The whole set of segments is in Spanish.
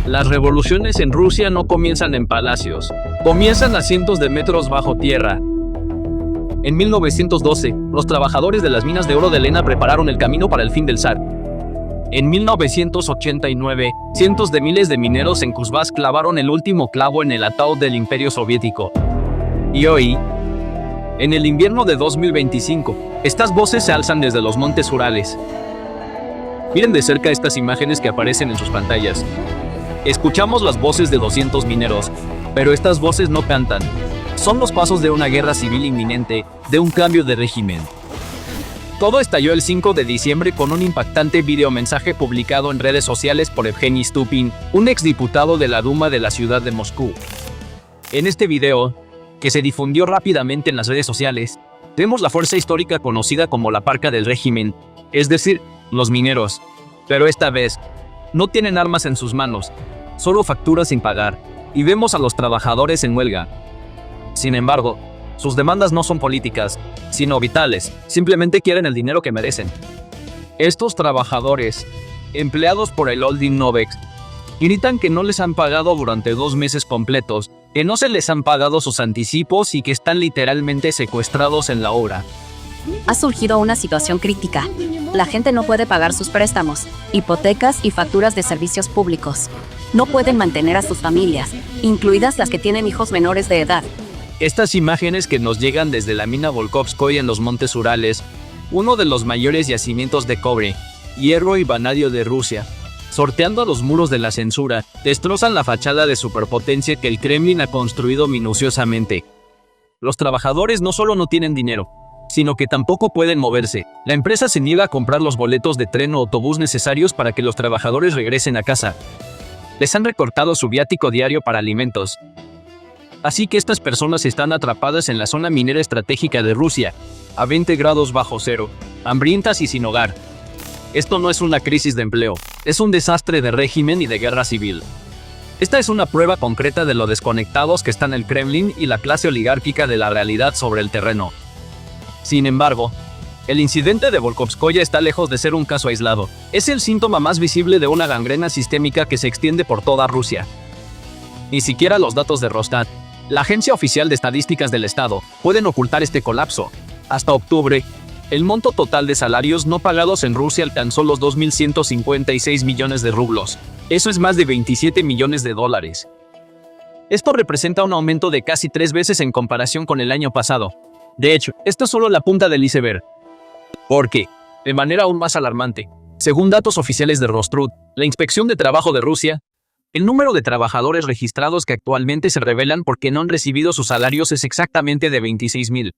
Las revoluciones en Rusia no comienzan en palacios, comienzan a cientos de metros bajo tierra. En 1912, los trabajadores de las minas de oro de Lena prepararon el camino para el fin del zar. En 1989, cientos de miles de mineros en Kuzbask clavaron el último clavo en el ataúd del Imperio Soviético. Y hoy, en el invierno de 2025, estas voces se alzan desde los montes Urales. Miren de cerca estas imágenes que aparecen en sus pantallas. Escuchamos las voces de 200 mineros, pero estas voces no cantan. Son los pasos de una guerra civil inminente, de un cambio de régimen. Todo estalló el 5 de diciembre con un impactante videomensaje publicado en redes sociales por Evgeny Stupin, un exdiputado de la Duma de la ciudad de Moscú. En este video, que se difundió rápidamente en las redes sociales, vemos la fuerza histórica conocida como la parca del régimen, es decir, los mineros. Pero esta vez, no tienen armas en sus manos, solo facturas sin pagar, y vemos a los trabajadores en huelga. Sin embargo, sus demandas no son políticas, sino vitales, simplemente quieren el dinero que merecen. Estos trabajadores, empleados por el holding Novex, gritan que no les han pagado durante 2 meses completos, que no se les han pagado sus anticipos y que están literalmente secuestrados en la obra. Ha surgido una situación crítica. La gente no puede pagar sus préstamos, hipotecas y facturas de servicios públicos. No pueden mantener a sus familias, incluidas las que tienen hijos menores de edad. Estas imágenes que nos llegan desde la mina Volkovskoye en los montes Urales, uno de los mayores yacimientos de cobre, hierro y vanadio de Rusia, sorteando los muros de la censura, destrozan la fachada de superpotencia que el Kremlin ha construido minuciosamente. Los trabajadores no solo no tienen dinero, sino que tampoco pueden moverse. La empresa se niega a comprar los boletos de tren o autobús necesarios para que los trabajadores regresen a casa. Les han recortado su viático diario para alimentos. Así que estas personas están atrapadas en la zona minera estratégica de Rusia, a 20 grados bajo cero, hambrientas y sin hogar. Esto no es una crisis de empleo, es un desastre de régimen y de guerra civil. Esta es una prueba concreta de lo desconectados que están el Kremlin y la clase oligárquica de la realidad sobre el terreno. Sin embargo, el incidente de Volkovskoye está lejos de ser un caso aislado. Es el síntoma más visible de una gangrena sistémica que se extiende por toda Rusia. Ni siquiera los datos de Rosstat, la agencia oficial de estadísticas del Estado, pueden ocultar este colapso. Hasta octubre, el monto total de salarios no pagados en Rusia alcanzó los 2.156 millones de rublos. Eso es más de 27 millones de dólares. Esto representa un aumento de casi 3 veces en comparación con el año pasado. De hecho, esto es solo la punta del iceberg. Porque, de manera aún más alarmante, según datos oficiales de Rostrud, la Inspección de Trabajo de Rusia, el número de trabajadores registrados que actualmente se rebelan porque no han recibido sus salarios es exactamente de 26.000.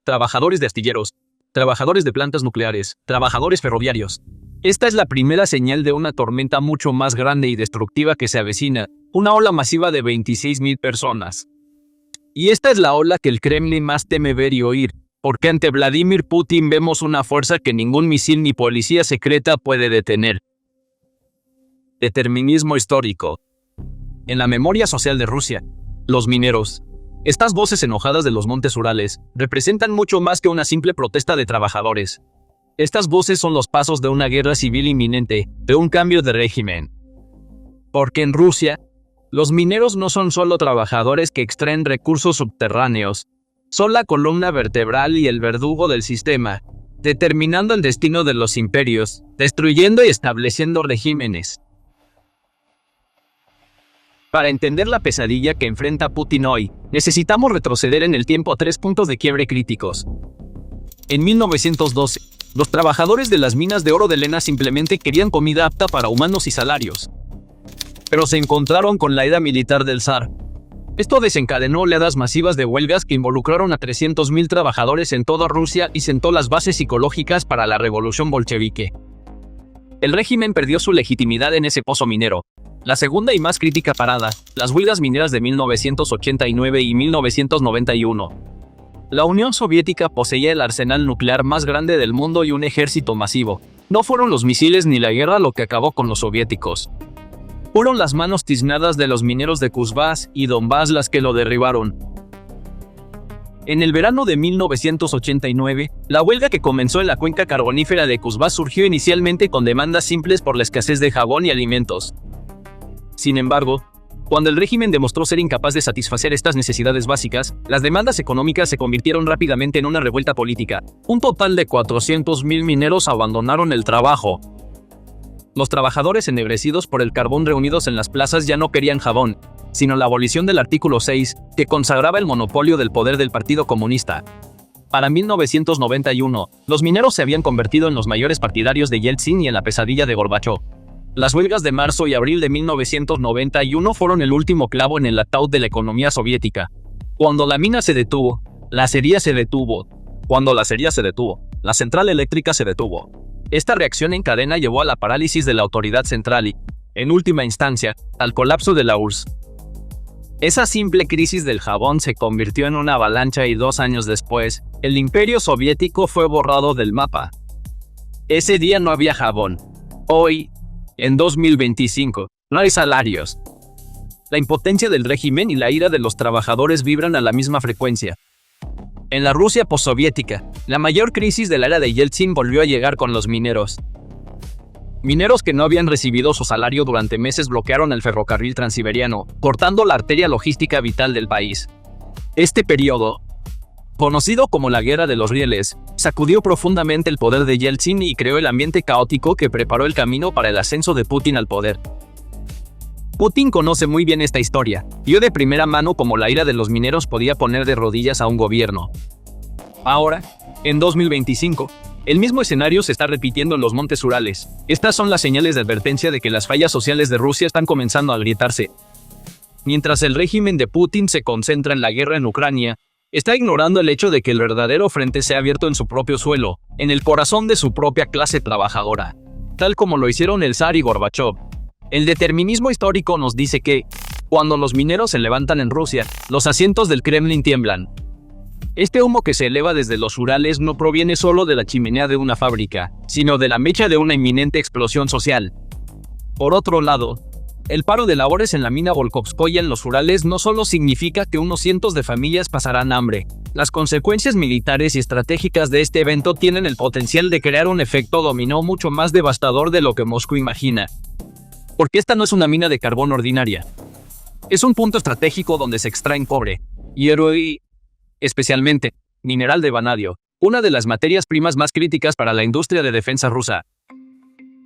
Trabajadores de astilleros, trabajadores de plantas nucleares, trabajadores ferroviarios. Esta es la primera señal de una tormenta mucho más grande y destructiva que se avecina, una ola masiva de 26.000 personas. Y esta es la ola que el Kremlin más teme ver y oír, porque ante Vladimir Putin vemos una fuerza que ningún misil ni policía secreta puede detener. Determinismo histórico. En la memoria social de Rusia, los mineros, estas voces enojadas de los montes Urales, representan mucho más que una simple protesta de trabajadores. Estas voces son los pasos de una guerra civil inminente, de un cambio de régimen. Porque en Rusia, los mineros no son solo trabajadores que extraen recursos subterráneos, son la columna vertebral y el verdugo del sistema, determinando el destino de los imperios, destruyendo y estableciendo regímenes. Para entender la pesadilla que enfrenta Putin hoy, necesitamos retroceder en el tiempo a 3 puntos de quiebre críticos. En 1912, los trabajadores de las minas de oro de Lena simplemente querían comida apta para humanos y salarios. Pero se encontraron con la era militar del zar. Esto desencadenó oleadas masivas de huelgas que involucraron a 300.000 trabajadores en toda Rusia y sentó las bases psicológicas para la revolución bolchevique. El régimen perdió su legitimidad en ese pozo minero. La segunda y más crítica parada, las huelgas mineras de 1989 y 1991. La Unión Soviética poseía el arsenal nuclear más grande del mundo y un ejército masivo. No fueron los misiles ni la guerra lo que acabó con los soviéticos. Fueron las manos tiznadas de los mineros de Kuzbask y Donbass las que lo derribaron. En el verano de 1989, la huelga que comenzó en la cuenca carbonífera de Kuzbask surgió inicialmente con demandas simples por la escasez de jabón y alimentos. Sin embargo, cuando el régimen demostró ser incapaz de satisfacer estas necesidades básicas, las demandas económicas se convirtieron rápidamente en una revuelta política. Un total de 400.000 mineros abandonaron el trabajo. Los trabajadores ennegrecidos por el carbón reunidos en las plazas ya no querían jabón, sino la abolición del artículo 6, que consagraba el monopolio del poder del Partido Comunista. Para 1991, los mineros se habían convertido en los mayores partidarios de Yeltsin y en la pesadilla de Gorbachov. Las huelgas de marzo y abril de 1991 fueron el último clavo en el ataúd de la economía soviética. Cuando la mina se detuvo, la acería se detuvo. Cuando la acería se detuvo, la central eléctrica se detuvo. Esta reacción en cadena llevó a la parálisis de la autoridad central y, en última instancia, al colapso de la URSS. Esa simple crisis del jabón se convirtió en una avalancha y 2 años después, el imperio soviético fue borrado del mapa. Ese día no había jabón. Hoy, en 2025, no hay salarios. La impotencia del régimen y la ira de los trabajadores vibran a la misma frecuencia. En la Rusia postsoviética, la mayor crisis de la era de Yeltsin volvió a llegar con los mineros. Mineros que no habían recibido su salario durante meses bloquearon el ferrocarril transiberiano, cortando la arteria logística vital del país. Este periodo, conocido como la Guerra de los Rieles, sacudió profundamente el poder de Yeltsin y creó el ambiente caótico que preparó el camino para el ascenso de Putin al poder. Putin conoce muy bien esta historia, vio de primera mano cómo la ira de los mineros podía poner de rodillas a un gobierno. Ahora, en 2025, el mismo escenario se está repitiendo en los montes Urales. Estas son las señales de advertencia de que las fallas sociales de Rusia están comenzando a agrietarse. Mientras el régimen de Putin se concentra en la guerra en Ucrania, está ignorando el hecho de que el verdadero frente se ha abierto en su propio suelo, en el corazón de su propia clase trabajadora, tal como lo hicieron el zar y Gorbachov. El determinismo histórico nos dice que, cuando los mineros se levantan en Rusia, los asientos del Kremlin tiemblan. Este humo que se eleva desde los Urales no proviene solo de la chimenea de una fábrica, sino de la mecha de una inminente explosión social. Por otro lado, el paro de labores en la mina Volkovskoye en los Urales no solo significa que unos cientos de familias pasarán hambre. Las consecuencias militares y estratégicas de este evento tienen el potencial de crear un efecto dominó mucho más devastador de lo que Moscú imagina. Porque esta no es una mina de carbón ordinaria. Es un punto estratégico donde se extraen cobre, hierro y, especialmente, mineral de vanadio, una de las materias primas más críticas para la industria de defensa rusa.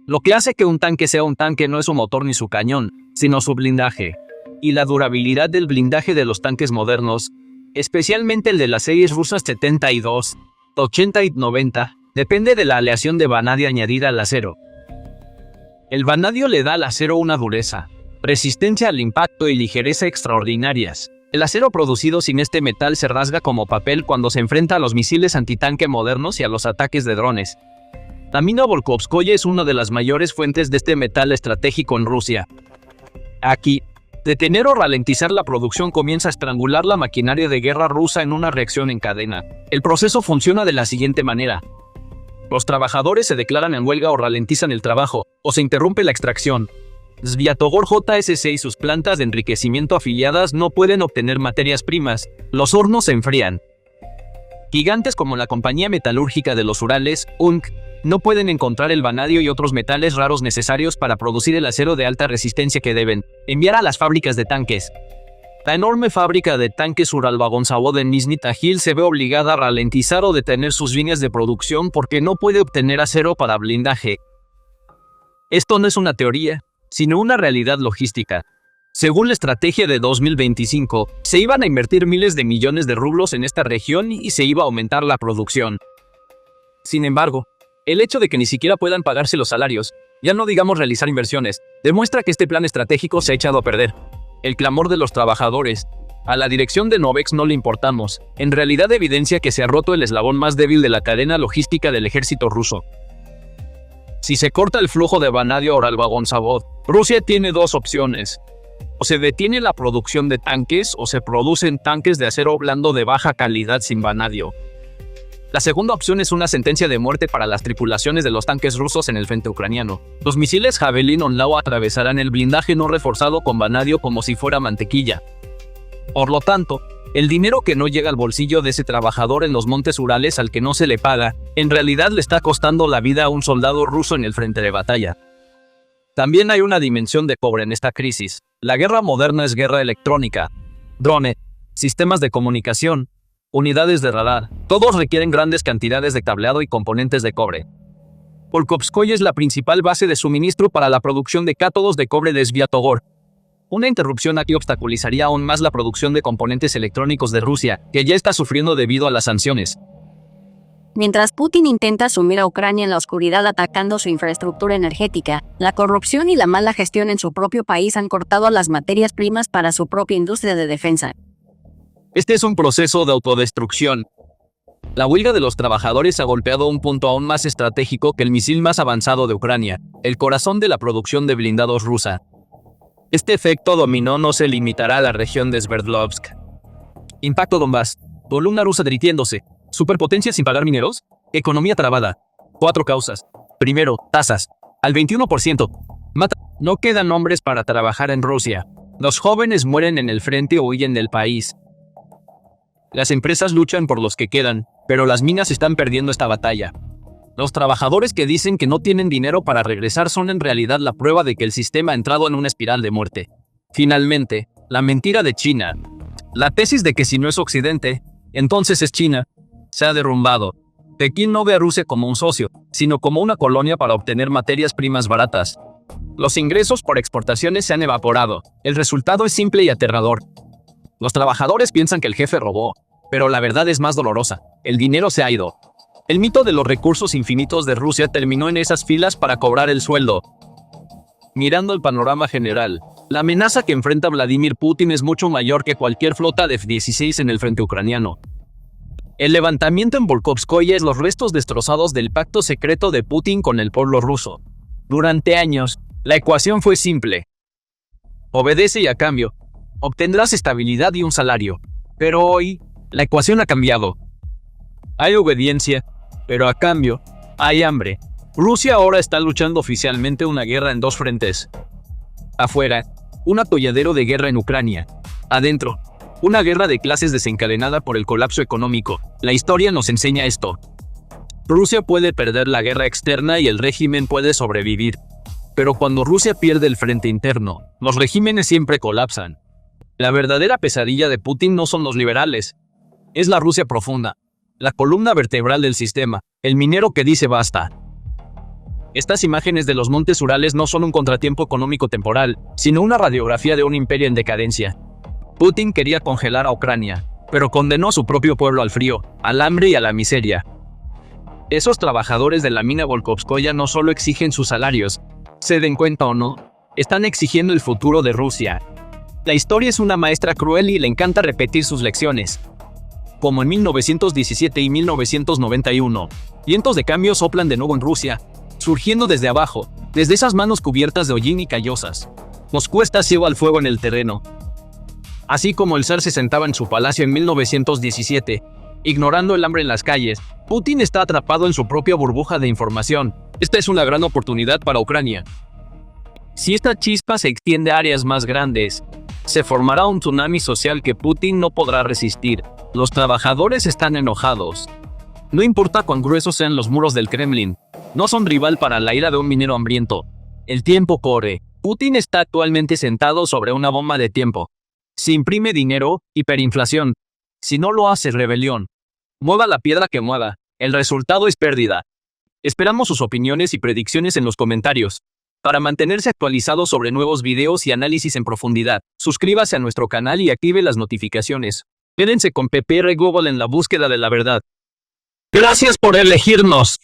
Lo que hace que un tanque sea un tanque no es su motor ni su cañón, sino su blindaje. Y la durabilidad del blindaje de los tanques modernos, especialmente el de las series rusas 72, 80 y 90, depende de la aleación de vanadio añadida al acero. El vanadio le da al acero una dureza, resistencia al impacto y ligereza extraordinarias. El acero producido sin este metal se rasga como papel cuando se enfrenta a los misiles antitanque modernos y a los ataques de drones. La mina Volkovskoye es una de las mayores fuentes de este metal estratégico en Rusia. Aquí, detener o ralentizar la producción comienza a estrangular la maquinaria de guerra rusa en una reacción en cadena. El proceso funciona de la siguiente manera. Los trabajadores se declaran en huelga o ralentizan el trabajo, o se interrumpe la extracción. Sviatogor JSC y sus plantas de enriquecimiento afiliadas no pueden obtener materias primas, los hornos se enfrían. Gigantes como la compañía metalúrgica de los Urales, UNK, no pueden encontrar el vanadio y otros metales raros necesarios para producir el acero de alta resistencia que deben enviar a las fábricas de tanques. La enorme fábrica de tanques Uralvagonzavod en Nizhny Tagil se ve obligada a ralentizar o detener sus líneas de producción porque no puede obtener acero para blindaje. Esto no es una teoría, sino una realidad logística. Según la estrategia de 2025, se iban a invertir miles de millones de rublos en esta región y se iba a aumentar la producción. Sin embargo, el hecho de que ni siquiera puedan pagarse los salarios, ya no digamos realizar inversiones, demuestra que este plan estratégico se ha echado a perder. El clamor de los trabajadores. A la dirección de Novex no le importamos. En realidad evidencia que se ha roto el eslabón más débil de la cadena logística del ejército ruso. Si se corta el flujo de vanadio a Uralvagonzavod, Rusia tiene dos opciones. O se detiene la producción de tanques o se producen tanques de acero blando de baja calidad sin vanadio. La segunda opción es una sentencia de muerte para las tripulaciones de los tanques rusos en el frente ucraniano. Los misiles Javelin Onlao atravesarán el blindaje no reforzado con vanadio como si fuera mantequilla. Por lo tanto, el dinero que no llega al bolsillo de ese trabajador en los montes Urales al que no se le paga, en realidad le está costando la vida a un soldado ruso en el frente de batalla. También hay una dimensión de cobre en esta crisis. La guerra moderna es guerra electrónica, drones, sistemas de comunicación, unidades de radar. Todos requieren grandes cantidades de cableado y componentes de cobre. Polkovskoye es la principal base de suministro para la producción de cátodos de cobre de Sviatogor. Una interrupción aquí obstaculizaría aún más la producción de componentes electrónicos de Rusia, que ya está sufriendo debido a las sanciones. Mientras Putin intenta sumir a Ucrania en la oscuridad atacando su infraestructura energética, la corrupción y la mala gestión en su propio país han cortado las materias primas para su propia industria de defensa. Este es un proceso de autodestrucción. La huelga de los trabajadores ha golpeado un punto aún más estratégico que el misil más avanzado de Ucrania, el corazón de la producción de blindados rusa. Este efecto dominó no se limitará a la región de Sverdlovsk. Impacto Donbass. Columna rusa derritiéndose. Superpotencia sin pagar mineros. Economía trabada. 4 causas. Primero, tasas. Al 21%. No quedan hombres para trabajar en Rusia. Los jóvenes mueren en el frente o huyen del país. Las empresas luchan por los que quedan, pero las minas están perdiendo esta batalla. Los trabajadores que dicen que no tienen dinero para regresar son en realidad la prueba de que el sistema ha entrado en una espiral de muerte. Finalmente, la mentira de China. La tesis de que si no es Occidente, entonces es China, se ha derrumbado. Pekín no ve a Rusia como un socio, sino como una colonia para obtener materias primas baratas. Los ingresos por exportaciones se han evaporado. El resultado es simple y aterrador. Los trabajadores piensan que el jefe robó, pero la verdad es más dolorosa. El dinero se ha ido. El mito de los recursos infinitos de Rusia terminó en esas filas para cobrar el sueldo. Mirando el panorama general, la amenaza que enfrenta Vladimir Putin es mucho mayor que cualquier flota de F-16 en el frente ucraniano. El levantamiento en Polkovskoye es los restos destrozados del pacto secreto de Putin con el pueblo ruso. Durante años, la ecuación fue simple. Obedece y a cambio, obtendrás estabilidad y un salario. Pero hoy, la ecuación ha cambiado. Hay obediencia, pero a cambio, hay hambre. Rusia ahora está luchando oficialmente una guerra en 2 frentes. Afuera, un atolladero de guerra en Ucrania. Adentro, una guerra de clases desencadenada por el colapso económico. La historia nos enseña esto. Rusia puede perder la guerra externa y el régimen puede sobrevivir. Pero cuando Rusia pierde el frente interno, los regímenes siempre colapsan. La verdadera pesadilla de Putin no son los liberales. Es la Rusia profunda, la columna vertebral del sistema, el minero que dice basta. Estas imágenes de los montes Urales no son un contratiempo económico temporal, sino una radiografía de un imperio en decadencia. Putin quería congelar a Ucrania, pero condenó a su propio pueblo al frío, al hambre y a la miseria. Esos trabajadores de la mina Volkovskoye no solo exigen sus salarios, se den cuenta o no, están exigiendo el futuro de Rusia. La historia es una maestra cruel y le encanta repetir sus lecciones. Como en 1917 y 1991, vientos de cambio soplan de nuevo en Rusia, surgiendo desde abajo, desde esas manos cubiertas de hollín y callosas. Moscú está ciego al fuego en el terreno. Así como el zar se sentaba en su palacio en 1917, ignorando el hambre en las calles, Putin está atrapado en su propia burbuja de información. Esta es una gran oportunidad para Ucrania. Si esta chispa se extiende a áreas más grandes, se formará un tsunami social que Putin no podrá resistir. Los trabajadores están enojados. No importa cuán gruesos sean los muros del Kremlin, no son rival para la ira de un minero hambriento. El tiempo corre. Putin está actualmente sentado sobre una bomba de tiempo. Si imprime dinero, hiperinflación. Si no lo hace, rebelión. Mueva la piedra que mueva, el resultado es pérdida. Esperamos sus opiniones y predicciones en los comentarios. Para mantenerse actualizado sobre nuevos videos y análisis en profundidad, suscríbase a nuestro canal y active las notificaciones. Quédense con PPR Global en la búsqueda de la verdad. Gracias por elegirnos.